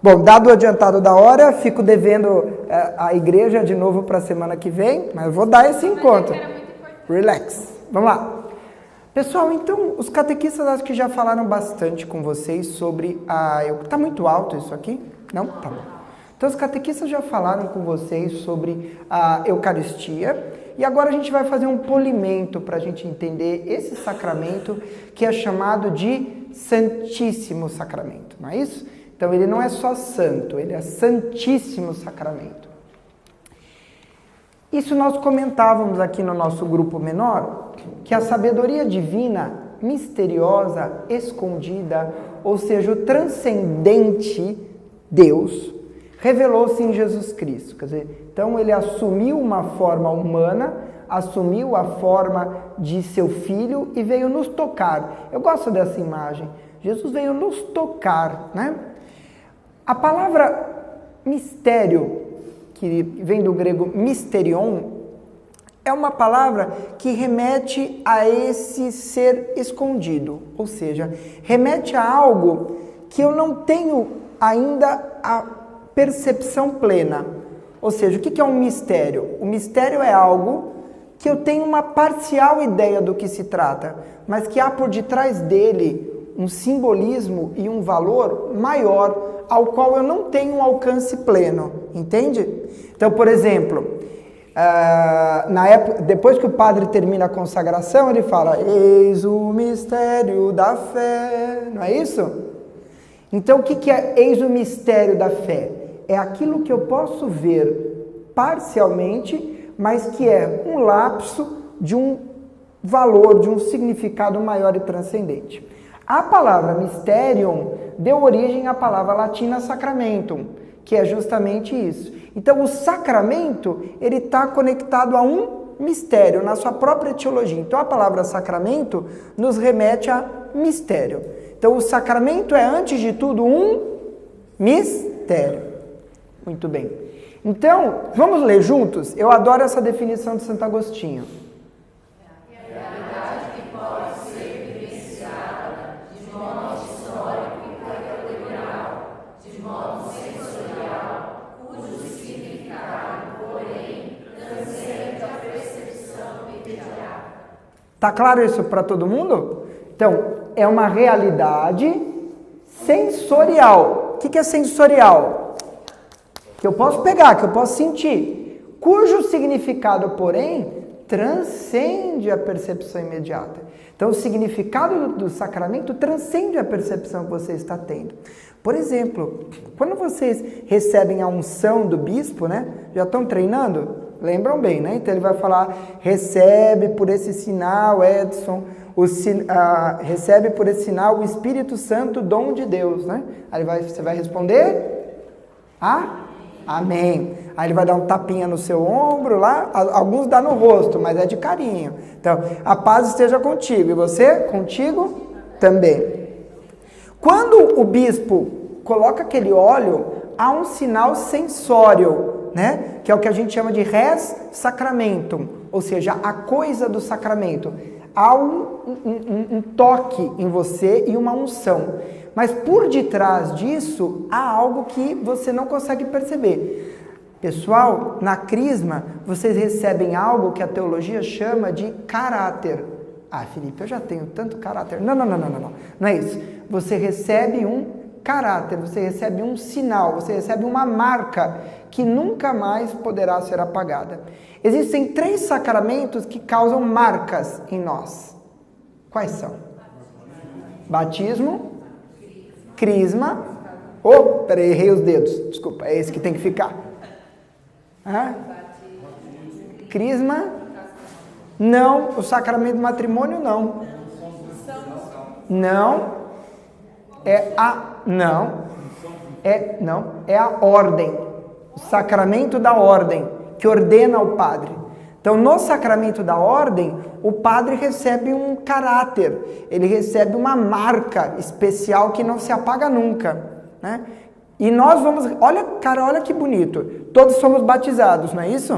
Bom, dado o adiantado da hora, fico devendo a igreja de novo para a semana que vem, mas eu vou dar esse encontro. Relax. Vamos lá. Pessoal, então, os catequistas acho que já falaram bastante com vocês sobre Tá muito alto isso aqui? Não? Tá bom. Então, os catequistas já falaram com vocês sobre a Eucaristia e agora a gente vai fazer um polimento para a gente entender esse sacramento que é chamado de Santíssimo Sacramento, não é isso? Então, ele não é só santo, ele é Santíssimo Sacramento. Isso nós comentávamos aqui no nosso grupo menor, que a sabedoria divina, misteriosa, escondida, ou seja, o transcendente Deus, revelou-se em Jesus Cristo. Quer dizer, então ele assumiu uma forma humana, assumiu a forma de seu filho e veio nos tocar. Eu gosto dessa imagem. Jesus veio nos tocar, né? A palavra mistério, que vem do grego mysterion, é uma palavra que remete a esse ser escondido, ou seja, remete a algo que eu não tenho ainda a percepção plena. Ou seja, o que é um mistério? O mistério é algo que eu tenho uma parcial ideia do que se trata, mas que há por detrás dele um simbolismo e um valor maior, ao qual eu não tenho um alcance pleno, entende? Então, por exemplo, depois que o padre termina a consagração, ele fala, eis o mistério da fé, não é isso? Então, o que é eis o mistério da fé? É aquilo que eu posso ver parcialmente, mas que é um lapso de um valor, de um significado maior e transcendente. A palavra mysterium deu origem à palavra latina sacramentum, que é justamente isso. Então, o sacramento, ele está conectado a um mistério, na sua própria etiologia. Então, a palavra sacramento nos remete a mistério. Então, o sacramento é, antes de tudo, um mistério. Muito bem. Então, vamos ler juntos? Eu adoro essa definição de Santo Agostinho. Tá claro isso para todo mundo? Então, é uma realidade sensorial. O que é sensorial? Que eu posso pegar, que eu posso sentir, cujo significado, porém, transcende a percepção imediata. Então, o significado do sacramento transcende a percepção que você está tendo. Por exemplo, quando vocês recebem a unção do bispo, né? Já estão treinando? Lembram bem, né? Então ele vai falar, recebe por esse sinal, Edson, recebe por esse sinal o Espírito Santo, dom de Deus, né? Aí você vai responder, amém. Aí ele vai dar um tapinha no seu ombro lá, alguns dá no rosto, mas é de carinho. Então, a paz esteja contigo, e você? Contigo? Também. Quando o bispo coloca aquele óleo, há um sinal sensório, né? Que é o que a gente chama de res sacramentum, ou seja, a coisa do sacramento. Há um toque em você e uma unção. Mas por detrás disso, há algo que você não consegue perceber. Pessoal, na crisma, vocês recebem algo que a teologia chama de caráter. Ah, Felipe, eu já tenho tanto caráter. Não. Não é isso. Você recebe um caráter, você recebe um sinal, você recebe uma marca que nunca mais poderá ser apagada. Existem 3 sacramentos que causam marcas em nós. Quais são? Batismo, crisma. Peraí, errei os dedos. Desculpa, é esse que tem que ficar. Crisma? Não. O sacramento do matrimônio, não. Não. É a ordem, o sacramento da ordem, que ordena o padre. Então, no sacramento da ordem, o padre recebe um caráter, ele recebe uma marca especial que não se apaga nunca, né? E nós vamos, olha que bonito, todos somos batizados, não é isso?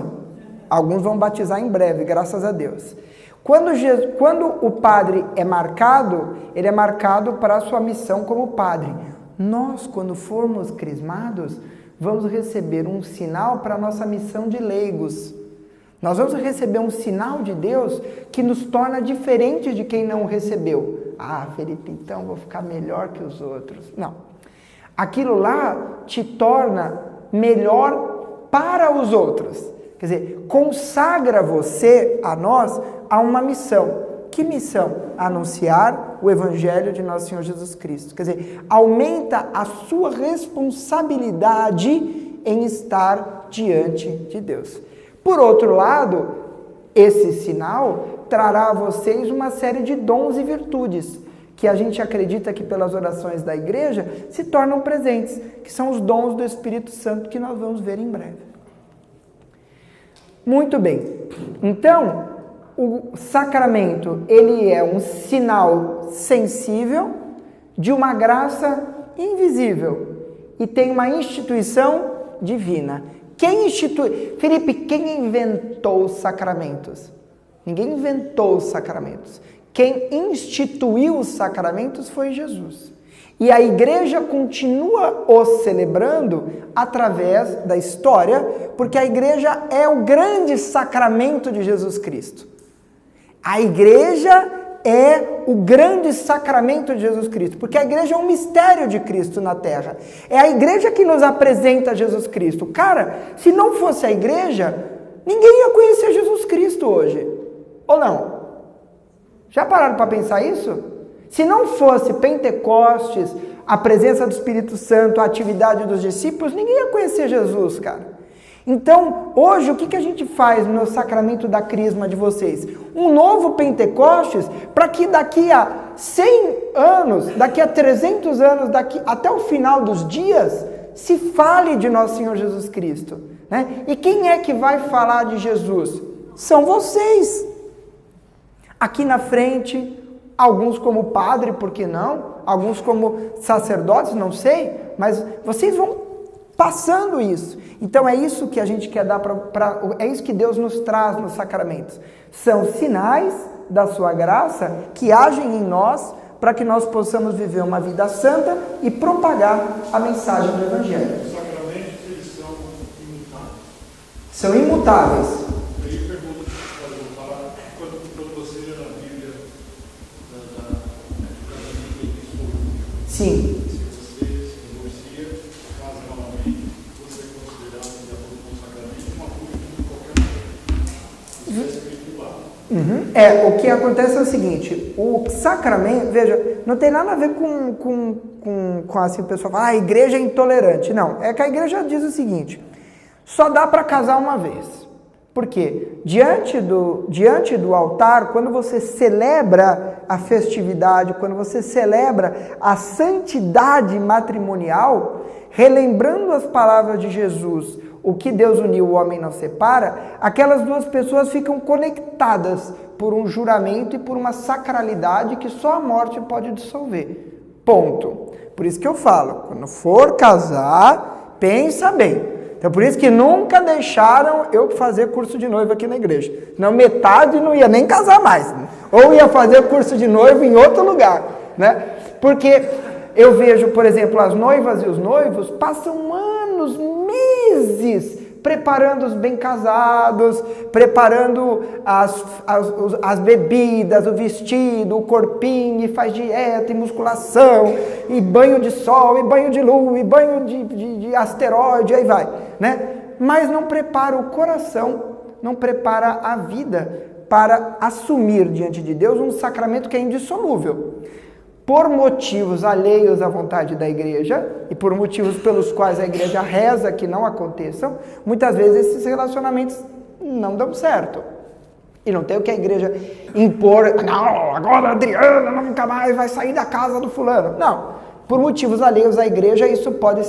Alguns vão batizar em breve, graças a Deus. Quando o padre é marcado, ele é marcado para a sua missão como padre. Nós, quando formos crismados, vamos receber um sinal para a nossa missão de leigos. Nós vamos receber um sinal de Deus que nos torna diferente de quem não o recebeu. Ah, Felipe, então vou ficar melhor que os outros. Não. Aquilo lá te torna melhor para os outros. Quer dizer, consagra você, a nós, a uma missão. Que missão? Anunciar o Evangelho de nosso Senhor Jesus Cristo. Quer dizer, aumenta a sua responsabilidade em estar diante de Deus. Por outro lado, esse sinal trará a vocês uma série de dons e virtudes, que a gente acredita que pelas orações da igreja se tornam presentes, que são os dons do Espírito Santo que nós vamos ver em breve. Muito bem. Então, o sacramento, ele é um sinal sensível de uma graça invisível e tem uma instituição divina. Quem institui? Felipe, quem inventou os sacramentos? Ninguém inventou os sacramentos. Quem instituiu os sacramentos foi Jesus. E a igreja continua os celebrando através da história, porque a igreja é o grande sacramento de Jesus Cristo. A igreja é o grande sacramento de Jesus Cristo, porque a igreja é um mistério de Cristo na terra. É a igreja que nos apresenta Jesus Cristo. Cara, se não fosse a igreja, ninguém ia conhecer Jesus Cristo hoje. Ou não? Já pararam para pensar isso? Se não fosse Pentecostes, a presença do Espírito Santo, a atividade dos discípulos, ninguém ia conhecer Jesus, cara. Então, hoje, o que a gente faz no sacramento da crisma de vocês? Um novo Pentecostes, para que daqui a 100 anos, daqui a 300 anos, daqui até o final dos dias, se fale de nosso Senhor Jesus Cristo. Né? E quem é que vai falar de Jesus? São vocês. Aqui na frente, alguns como padre, por que não? Alguns como sacerdotes, não sei, mas vocês vão passando isso. Então é isso que a gente quer dar é isso que Deus nos traz nos sacramentos. São sinais da sua graça que agem em nós para que nós possamos viver uma vida santa e propagar a mensagem do Evangelho. Os sacramentos, eles são imutáveis. São imutáveis. Aí pergunta, pode falar, quando você lê na Bíblia da casamento entre esposos. Sim. O que acontece é o seguinte, o sacramento, veja, não tem nada a ver com assim, o pessoal fala, a igreja é intolerante. Não, é que a igreja diz o seguinte, só dá para casar uma vez. Por quê? Diante do altar, quando você celebra a festividade, quando você celebra a santidade matrimonial, relembrando as palavras de Jesus, o que Deus uniu, o homem não separa, aquelas duas pessoas ficam conectadas por um juramento e por uma sacralidade que só a morte pode dissolver. Ponto. Por isso que eu falo, quando for casar, pensa bem. Então por isso que nunca deixaram eu fazer curso de noiva aqui na igreja. Senão metade não ia nem casar mais. Né? Ou ia fazer curso de noiva em outro lugar. Né? Porque eu vejo, por exemplo, as noivas e os noivos passam anos, meses, preparando os bem casados, preparando as bebidas, o vestido, o corpinho, e faz dieta e musculação, e banho de sol, e banho de lua, e banho de asteroide, aí vai, né? Mas não prepara o coração, não prepara a vida para assumir diante de Deus um sacramento que é indissolúvel. Por motivos alheios à vontade da igreja e por motivos pelos quais a igreja reza que não aconteçam, muitas vezes esses relacionamentos não dão certo. E não tem o que a igreja impor, não, agora a Adriana nunca mais vai sair da casa do fulano. Não, por motivos alheios à igreja isso pode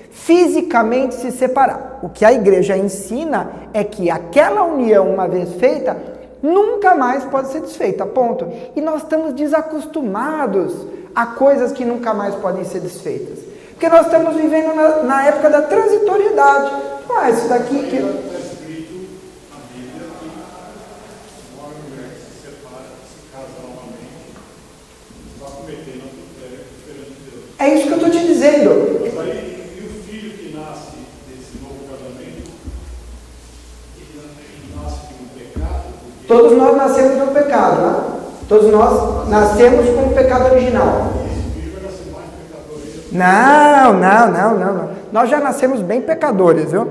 fisicamente se separar. O que a igreja ensina é que aquela união, uma vez feita, nunca mais pode ser desfeita, ponto. E nós estamos desacostumados a coisas que nunca mais podem ser desfeitas. Porque nós estamos vivendo na época da transitoriedade. Isso daqui que... Está escrito na Bíblia que uma mulher que se separa, que se casa novamente, está cometendo adultério perante Deus. É isso estou te dizendo. Mas aí, e o filho que nasce desse novo casamento, ele nasce com pecado? Porque Todos nós nascemos no pecado, né? Todos nós nascemos com o pecado original. esse filho vai nascer mais pecador ainda. Não. Nós já nascemos bem pecadores, viu?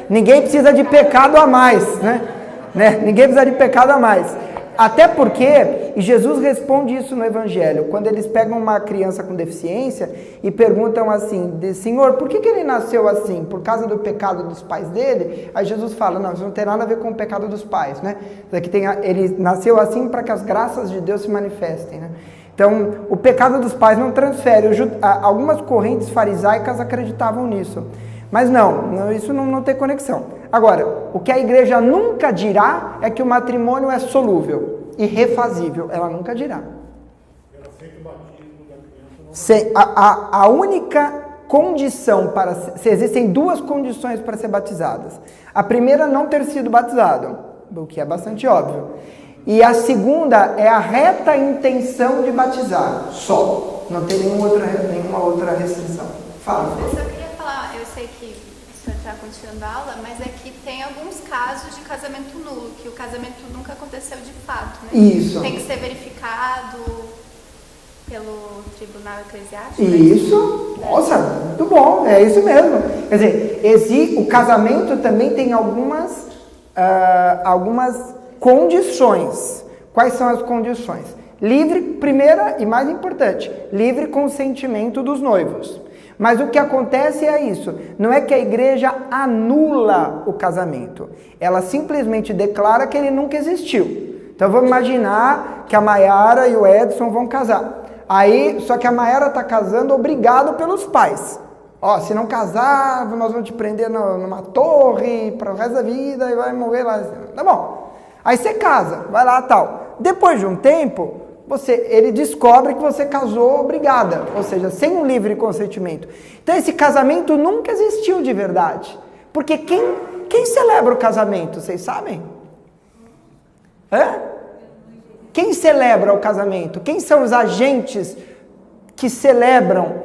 Ninguém precisa de pecado a mais, né? Ninguém precisa de pecado a mais. Até porque, e Jesus responde isso no Evangelho, quando eles pegam uma criança com deficiência e perguntam assim, Senhor, por que ele nasceu assim? Por causa do pecado dos pais dele? Aí Jesus fala, não, isso não tem nada a ver com o pecado dos pais, né? Ele nasceu assim para que as graças de Deus se manifestem, né? Então, o pecado dos pais não transfere. Algumas correntes farisaicas acreditavam nisso. Mas não, isso não tem conexão. Agora, o que a igreja nunca dirá é que o matrimônio é solúvel e refazível. Ela nunca dirá. Ela aceita o batismo da criança. A única condição existem duas condições para ser batizadas. A primeira, não ter sido batizado, o que é bastante óbvio. E a segunda é a reta intenção de batizar, só. Não tem nenhuma outra restrição. Fala. Eu só queria falar, eu sei que o senhor está continuando a aula, mas é que tem alguns casos de casamento nulo, que o casamento nunca aconteceu de fato, né? Isso. Tem que ser verificado pelo tribunal eclesiástico. Isso. Nossa, muito bom, é isso mesmo. Quer dizer, o casamento também tem algumas condições. Quais são as condições? Primeira e mais importante, livre consentimento dos noivos. Mas o que acontece é isso, não é que a igreja anula o casamento, ela simplesmente declara que ele nunca existiu. Então vamos imaginar que a Maiara e o Edson vão casar. Só que a Maiara está casando obrigado pelos pais. Ó, se não casar, nós vamos te prender numa torre para o resto da vida e vai morrer lá. Tá bom. Aí você casa, vai lá tal. Depois de um tempo, ele descobre que você casou obrigada, ou seja, sem um livre consentimento. Então esse casamento nunca existiu de verdade. Porque quem celebra o casamento, vocês sabem? Quem celebra o casamento? Quem são os agentes que celebram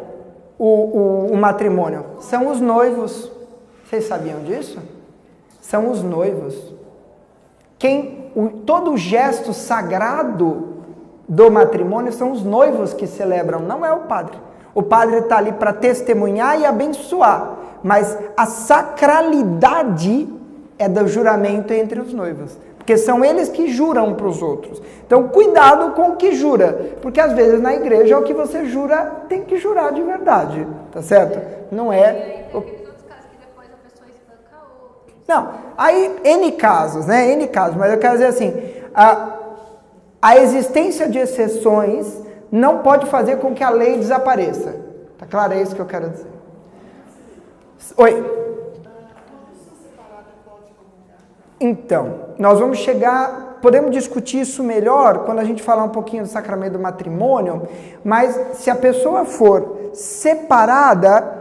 o matrimônio? São os noivos. Vocês sabiam disso? São os noivos. Todo o gesto sagrado do matrimônio são os noivos que celebram, não é o padre. O padre está ali para testemunhar e abençoar, mas a sacralidade é do juramento entre os noivos, porque são eles que juram para os outros. Então, cuidado com o que jura, porque às vezes na igreja o que você jura tem que jurar de verdade, tá certo? Não é... Não, aí N casos, né? N casos, mas eu quero dizer assim, a existência de exceções não pode fazer com que a lei desapareça. Tá claro? É isso que eu quero dizer. Oi. Então, nós vamos podemos discutir isso melhor quando a gente falar um pouquinho do sacramento do matrimônio, mas se a pessoa for separada,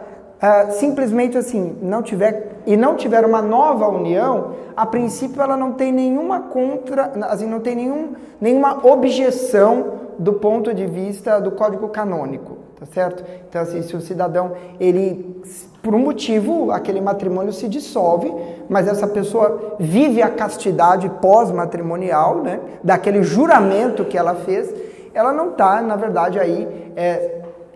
simplesmente assim, não tiver uma nova união, a princípio ela não tem nenhuma não tem nenhuma objeção do ponto de vista do Código Canônico, tá certo? Então assim, se o cidadão, por um motivo, aquele matrimônio se dissolve, mas essa pessoa vive a castidade pós-matrimonial, né? Daquele juramento que ela fez, ela não está, na verdade, aí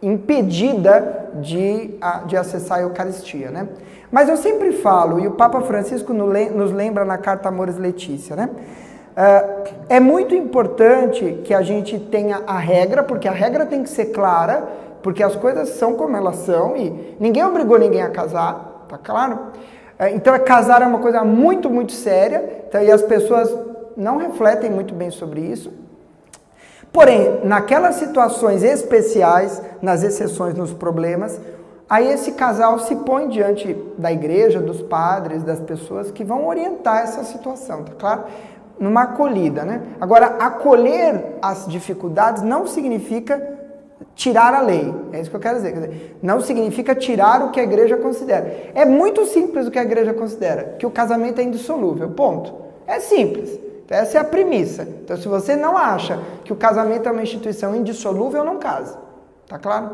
impedida de acessar a Eucaristia, né? Mas eu sempre falo, e o Papa Francisco nos lembra na carta Amoris Laetitia, né? É muito importante que a gente tenha a regra, porque a regra tem que ser clara, porque as coisas são como elas são e ninguém obrigou ninguém a casar, tá claro? Então casar é uma coisa muito, muito séria, então, e as pessoas não refletem muito bem sobre isso. Porém, naquelas situações especiais, nas exceções, nos problemas, aí esse casal se põe diante da igreja, dos padres, das pessoas que vão orientar essa situação, tá claro? Numa acolhida, né? Agora, acolher as dificuldades não significa tirar a lei, é isso que eu quero dizer. Quer dizer, não significa tirar o que a igreja considera. É muito simples o que a igreja considera, que o casamento é indissolúvel, ponto. É simples. Essa é a premissa. Então, se você não acha que o casamento é uma instituição indissolúvel, não case. Tá claro?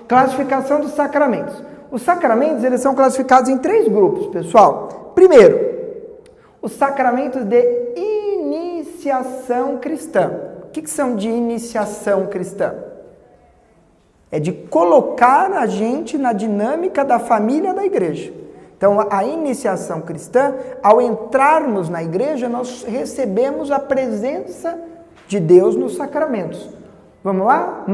Classificação dos sacramentos. Os sacramentos, eles são classificados em 3 grupos, pessoal. Primeiro, os sacramentos de iniciação cristã. O que são de iniciação cristã? É de colocar a gente na dinâmica da família da igreja. Então, a iniciação cristã, ao entrarmos na igreja, nós recebemos a presença de Deus nos sacramentos. Vamos lá?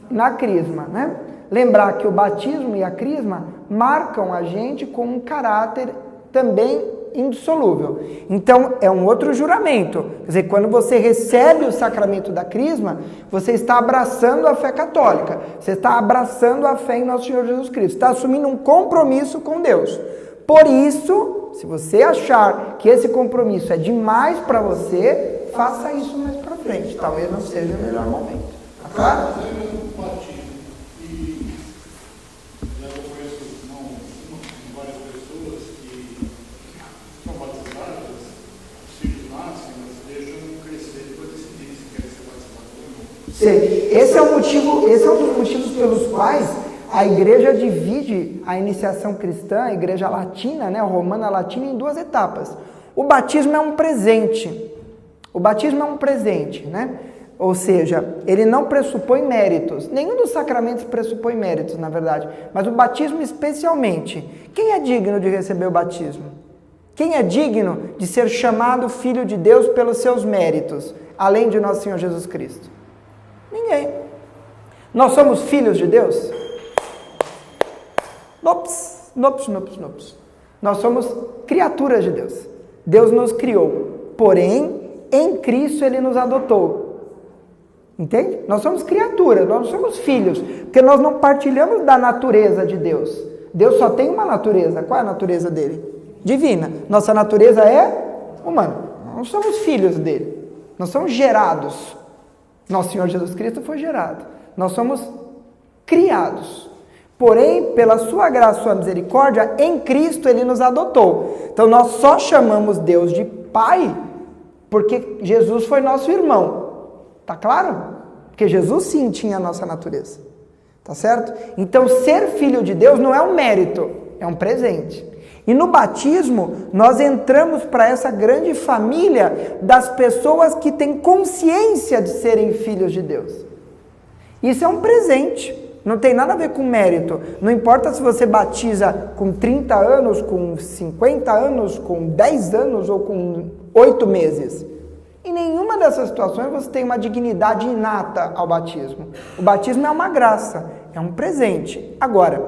Na crisma, né? Lembrar que o batismo e a crisma marcam a gente com um caráter também indissolúvel. Então, é um outro juramento. Quer dizer, quando você recebe o sacramento da crisma, você está abraçando a fé católica. Você está abraçando a fé em Nosso Senhor Jesus Cristo. Está assumindo um compromisso com Deus. Por isso, se você achar que esse compromisso é demais para você, faça isso mais para frente. Talvez não seja o melhor momento. Tá claro? Esse é um dos motivos pelos quais a igreja divide a iniciação cristã, a igreja latina, né, a romana latina, em 2 etapas. O batismo é um presente. O batismo é um presente, né? Ou seja, ele não pressupõe méritos. Nenhum dos sacramentos pressupõe méritos, na verdade. Mas o batismo especialmente. Quem é digno de receber o batismo? Quem é digno de ser chamado filho de Deus pelos seus méritos, além de nosso Senhor Jesus Cristo? Ninguém. Nós somos filhos de Deus? Nops. Nós somos criaturas de Deus. Deus nos criou. Porém, em Cristo Ele nos adotou. Entende? Nós somos criaturas, nós não somos filhos. Porque nós não partilhamos da natureza de Deus. Deus só tem uma natureza. Qual é a natureza dele? Divina. Nossa natureza é humana. Nós não somos filhos dele. Nós somos gerados. Nosso Senhor Jesus Cristo foi gerado. Nós somos criados. Porém, pela sua graça e sua misericórdia, em Cristo Ele nos adotou. Então, nós só chamamos Deus de Pai porque Jesus foi nosso irmão. Tá claro? Porque Jesus sim tinha a nossa natureza. Tá certo? Então, ser filho de Deus não é um mérito, é um presente. E no batismo, nós entramos para essa grande família das pessoas que têm consciência de serem filhos de Deus. Isso é um presente, não tem nada a ver com mérito. Não importa se você batiza com 30 anos, com 50 anos, com 10 anos ou com 8 meses. Em nenhuma dessas situações você tem uma dignidade inata ao batismo. O batismo é uma graça, é um presente. Agora,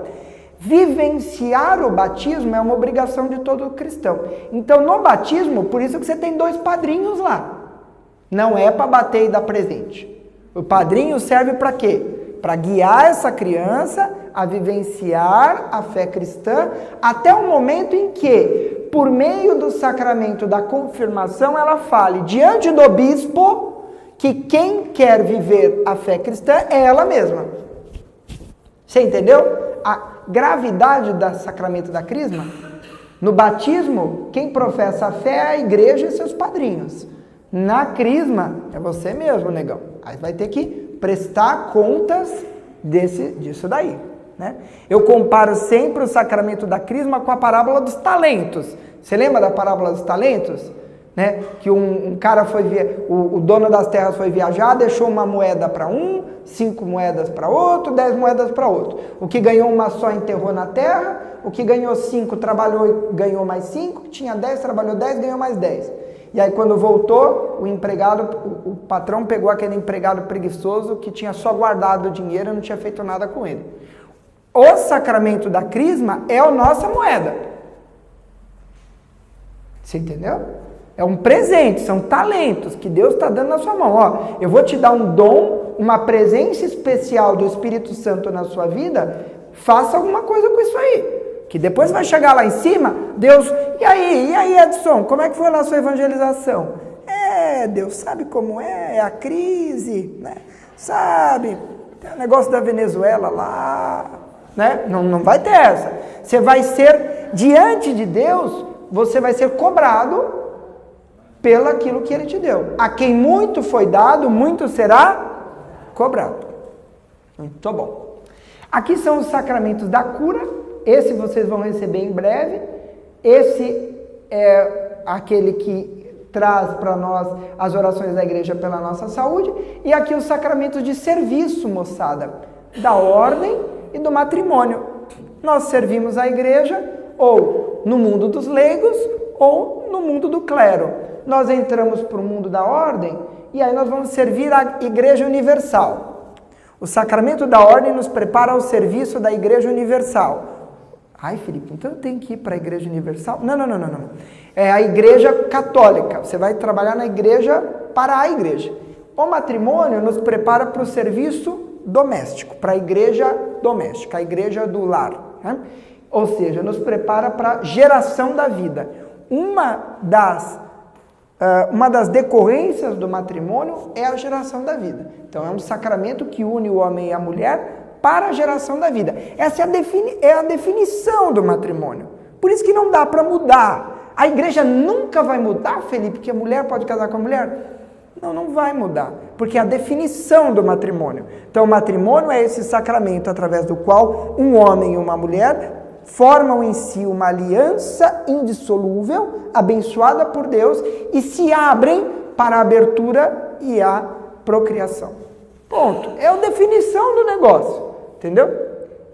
vivenciar o batismo é uma obrigação de todo cristão. Então, no batismo, por isso que você tem 2 padrinhos lá. Não é para bater e dar presente. O padrinho serve para quê? Para guiar essa criança a vivenciar a fé cristã até o momento em que, por meio do sacramento da confirmação, ela fale diante do bispo que quem quer viver a fé cristã é ela mesma. Você entendeu? A gravidade do sacramento da crisma. No batismo, quem professa a fé é a igreja e seus padrinhos. Na crisma, é você mesmo, negão. Aí vai ter que prestar contas disso daí. Né? Eu comparo sempre o sacramento da crisma com a parábola dos talentos. Você lembra da parábola dos talentos? Né? Que um cara o dono das terras foi viajar, deixou uma moeda para um, 5 moedas para outro, 10 moedas para outro. O que ganhou uma só enterrou na terra, o que ganhou 5 trabalhou e ganhou mais 5, tinha 10, trabalhou 10, ganhou mais 10. E aí quando voltou, o patrão pegou aquele empregado preguiçoso que tinha só guardado o dinheiro e não tinha feito nada com ele. O sacramento da crisma é a nossa moeda. Você entendeu? É um presente, são talentos que Deus está dando na sua mão. Ó, eu vou te dar um dom, uma presença especial do Espírito Santo na sua vida, faça alguma coisa com isso aí. Que depois vai chegar lá em cima, Deus... E aí, Edson, como é que foi lá a sua evangelização? Deus sabe como é a crise, né? Sabe, tem o negócio da Venezuela lá, né? Não vai ter essa. Você vai ser, diante de Deus, você vai ser cobrado pelo aquilo que ele te deu. A quem muito foi dado, muito será cobrado. Muito bom. Aqui são os sacramentos da cura. Esse vocês vão receber em breve. Esse é aquele que traz para nós as orações da igreja pela nossa saúde. E aqui os sacramentos de serviço, moçada, da ordem e do matrimônio. Nós servimos a igreja ou no mundo dos leigos ou no mundo do clero. Nós entramos para o mundo da ordem e aí nós vamos servir a Igreja Universal. O sacramento da ordem nos prepara ao serviço da Igreja Universal. Ai, Felipe, então eu tenho que ir para a Igreja Universal? Não. É a Igreja Católica. Você vai trabalhar na igreja para a igreja. O matrimônio nos prepara para o serviço doméstico, para a igreja doméstica, a igreja do lar. Né? Ou seja, nos prepara para a geração da vida. Uma das decorrências do matrimônio é a geração da vida. Então, é um sacramento que une o homem e a mulher para a geração da vida. Essa é a definição do matrimônio. Por isso que não dá para mudar. A igreja nunca vai mudar, Felipe, que a mulher pode casar com a mulher? Não vai mudar, porque é a definição do matrimônio. Então, o matrimônio é esse sacramento através do qual um homem e uma mulher formam em si uma aliança indissolúvel, abençoada por Deus, e se abrem para a abertura e a procriação. Ponto. É a definição do negócio, entendeu?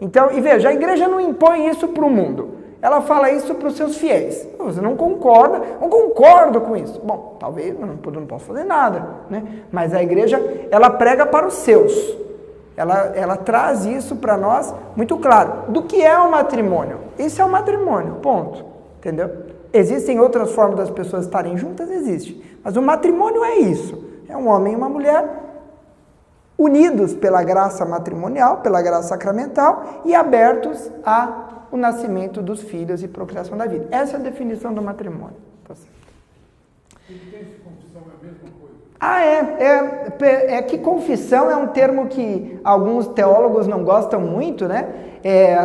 Então, e veja, a igreja não impõe isso para o mundo. Ela fala isso para os seus fiéis. Você não concorda? Não concordo com isso. Bom, talvez eu não posso fazer nada, né? Mas a igreja, ela prega para os seus. Ela traz isso para nós muito claro. Do que é o matrimônio? Isso é o matrimônio, ponto. Entendeu? Existem outras formas das pessoas estarem juntas? Existe. Mas o matrimônio é isso. É um homem e uma mulher unidos pela graça matrimonial, pela graça sacramental e abertos ao nascimento dos filhos e procriação da vida. Essa é a definição do matrimônio. Tá certo. Confissão é a mesma coisa? É que confissão é um termo que alguns teólogos não gostam muito, né?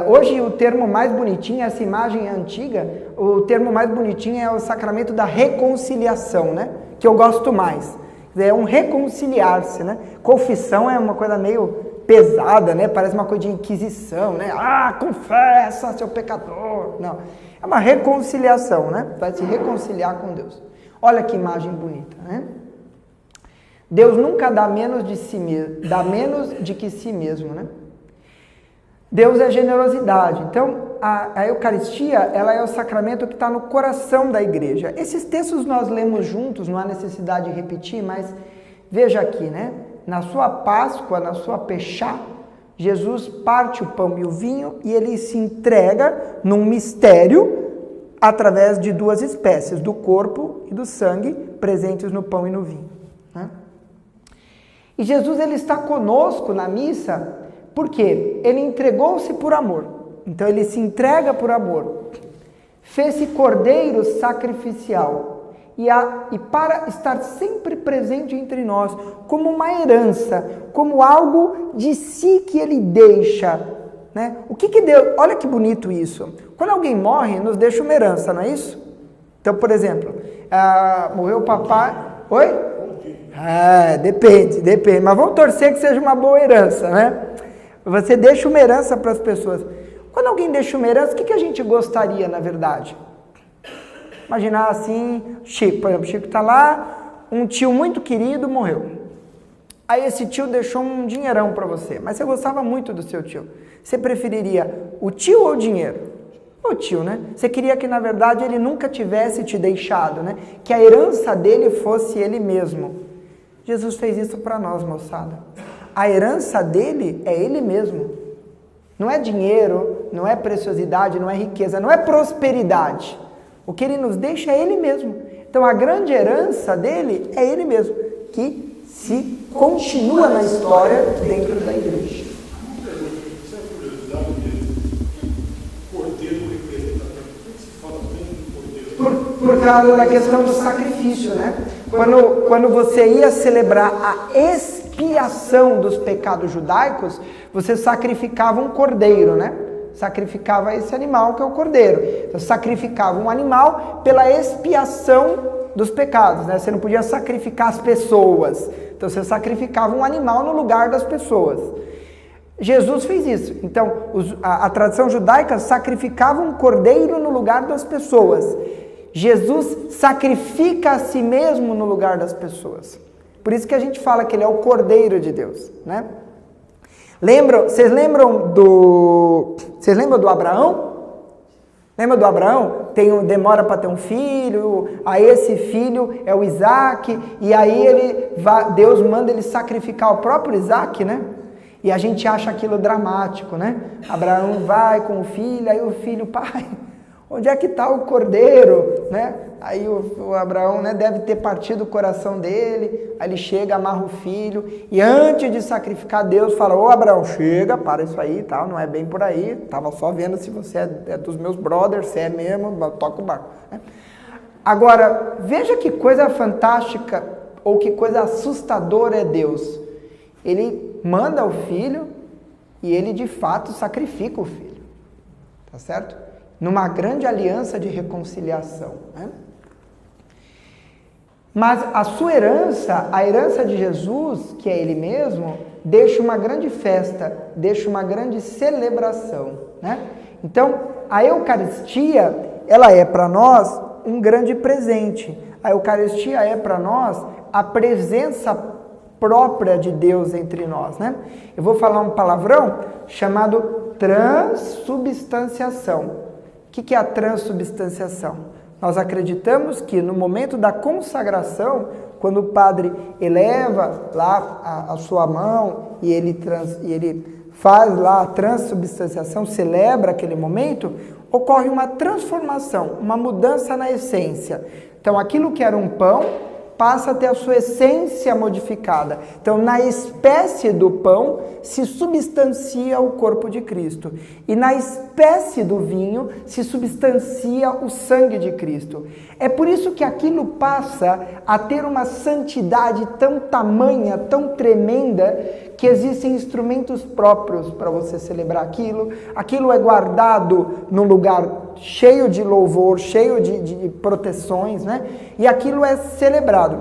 Hoje o termo mais bonitinho, essa imagem antiga, o termo mais bonitinho é o sacramento da reconciliação, né? Que eu gosto mais. É um reconciliar-se, né? Confissão é uma coisa meio pesada, né? Parece uma coisa de inquisição, né? Confessa, seu pecador. Não, é uma reconciliação, né? Vai se reconciliar com Deus. Olha que imagem bonita, né? Deus nunca dá menos de si mesmo, dá menos de que si mesmo, né? Deus é generosidade. Então, a Eucaristia, ela é o sacramento que está no coração da igreja. Esses textos nós lemos juntos, não há necessidade de repetir, mas veja aqui, né? Na sua Páscoa, na sua Pechá, Jesus parte o pão e o vinho e ele se entrega num mistério através de duas espécies, do corpo e do sangue, presentes no pão e no vinho, né? E Jesus, ele está conosco na missa, porque ele entregou-se por amor. Então, ele se entrega por amor. Fez-se cordeiro sacrificial. E para estar sempre presente entre nós, como uma herança, como algo de si que ele deixa, né? O que Deus... Olha que bonito isso. Quando alguém morre, nos deixa uma herança, não é isso? Então, por exemplo, morreu o papai... Oi? Depende. Mas vamos torcer que seja uma boa herança, né? Você deixa uma herança para as pessoas. Quando alguém deixa uma herança, o que a gente gostaria, na verdade? Imaginar assim, Chico, por exemplo, Chico está lá, um tio muito querido morreu. Aí esse tio deixou um dinheirão para você, mas você gostava muito do seu tio. Você preferiria o tio ou o dinheiro? O tio, né? Você queria que, na verdade, ele nunca tivesse te deixado, né? Que a herança dele fosse ele mesmo. Jesus fez isso para nós, moçada. A herança dele é ele mesmo. Não é dinheiro, não é preciosidade, não é riqueza, não é prosperidade. O que ele nos deixa é ele mesmo. Então a grande herança dele é ele mesmo, que se continua na história dentro da igreja. Essa é a curiosidade dele. Cordeiro representa. Por que se fala tanto do cordeiro? Por causa da questão do sacrifício, né? Quando você ia celebrar a expiação dos pecados judaicos, você sacrificava um cordeiro, né? Sacrificava esse animal que é o cordeiro. Então, sacrificava um animal pela expiação dos pecados, né? Você não podia sacrificar as pessoas. Então você sacrificava um animal no lugar das pessoas. Jesus fez isso. Então a tradição judaica sacrificava um cordeiro no lugar das pessoas. Jesus sacrifica a si mesmo no lugar das pessoas. Por isso que a gente fala que ele é o Cordeiro de Deus, né? Vocês lembram do Abraão? Lembra do Abraão? Demora para ter um filho, aí esse filho é o Isaac, e aí Deus manda ele sacrificar o próprio Isaac, né? E a gente acha aquilo dramático, né? Abraão vai com o filho, aí o filho, pai, onde é que está o cordeiro, né? Aí o Abraão, né, deve ter partido o coração dele, aí ele chega, amarra o filho, e antes de sacrificar, Deus fala, ô Abraão, chega, para isso aí, tal, não é bem por aí, estava só vendo se você é dos meus brothers, se é mesmo, toca o barco. Né? Agora, veja que coisa fantástica, ou que coisa assustadora é Deus. Ele manda o filho, e ele de fato sacrifica o filho, tá certo? Numa grande aliança de reconciliação, né? Mas a sua herança, a herança de Jesus, que é ele mesmo, deixa uma grande festa, deixa uma grande celebração, né? Então, a Eucaristia, ela é para nós um grande presente. A Eucaristia é para nós a presença própria de Deus entre nós, né? Eu vou falar um palavrão chamado transubstanciação. O que é a transubstanciação? Nós acreditamos que no momento da consagração, quando o padre eleva lá a sua mão e ele faz lá a transubstanciação, celebra aquele momento, ocorre uma transformação, uma mudança na essência. Então aquilo que era um pão passa a ter a sua essência modificada. Então, na espécie do pão se substancia o corpo de Cristo. E na espécie do vinho se substancia o sangue de Cristo. É por isso que aquilo passa a ter uma santidade tão tamanha, tão tremenda, que existem instrumentos próprios para você celebrar aquilo. Aquilo é guardado num lugar cheio de louvor, cheio de proteções, né? E aquilo é celebrado.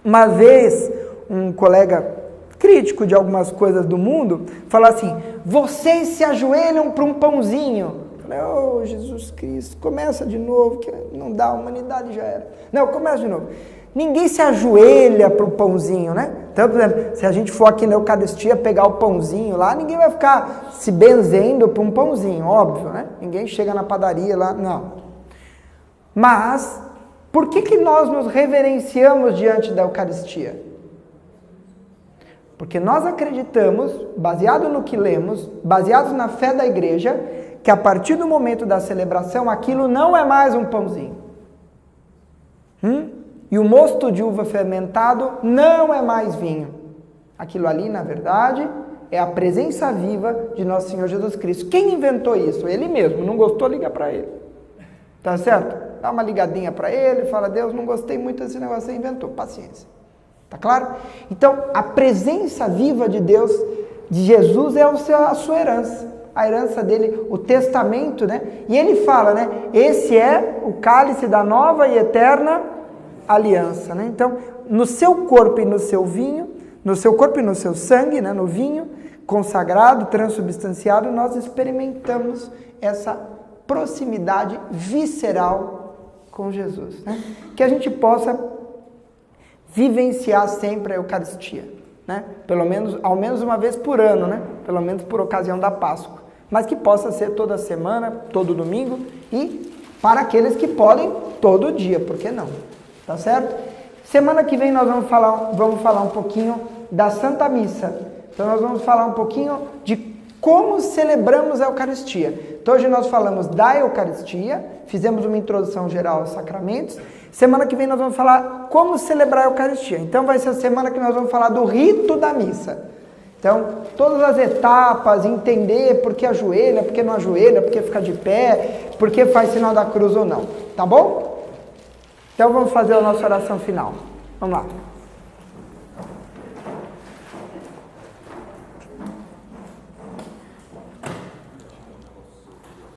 Uma vez, um colega crítico de algumas coisas do mundo falou assim, vocês se ajoelham para um pãozinho. Eu falei, oh, Jesus Cristo, começa de novo, que não dá, a humanidade já era. Não, começa de novo. Ninguém se ajoelha para o pãozinho, né? Então, por exemplo, se a gente for aqui na Eucaristia pegar o pãozinho lá, ninguém vai ficar se benzendo para um pãozinho, óbvio, né? Ninguém chega na padaria lá, não. Mas, por que nós nos reverenciamos diante da Eucaristia? Porque nós acreditamos, baseado no que lemos, baseados na fé da igreja, que a partir do momento da celebração, aquilo não é mais um pãozinho. E o mosto de uva fermentado não é mais vinho. Aquilo ali, na verdade, é a presença viva de Nosso Senhor Jesus Cristo. Quem inventou isso? Ele mesmo. Não gostou, liga para ele. Tá certo? Dá uma ligadinha para ele, fala, Deus, não gostei muito desse negócio, você inventou. Paciência. Tá claro? Então, a presença viva de Deus, de Jesus, é a sua herança. A herança dele, o testamento, né? E ele fala, né? Esse é o cálice da nova e eterna aliança, né? Então, no seu corpo e no seu vinho, no seu corpo e no seu sangue, né? No vinho consagrado, transubstanciado, nós experimentamos essa proximidade visceral com Jesus, né? Que a gente possa vivenciar sempre a Eucaristia, né? Ao menos uma vez por ano, né? Pelo menos por ocasião da Páscoa, mas que possa ser toda semana, todo domingo e para aqueles que podem todo dia, por que não? Tá certo? Semana que vem nós vamos falar um pouquinho da Santa Missa. Então nós vamos falar um pouquinho de como celebramos a Eucaristia. Então hoje nós falamos da Eucaristia, fizemos uma introdução geral aos sacramentos. Semana que vem nós vamos falar como celebrar a Eucaristia. Então vai ser a semana que nós vamos falar do rito da missa. Então, todas as etapas, entender por que ajoelha, por que não ajoelha, por que fica de pé, por que faz sinal da cruz ou não. Tá bom? Então vamos fazer a nossa oração final. Vamos lá.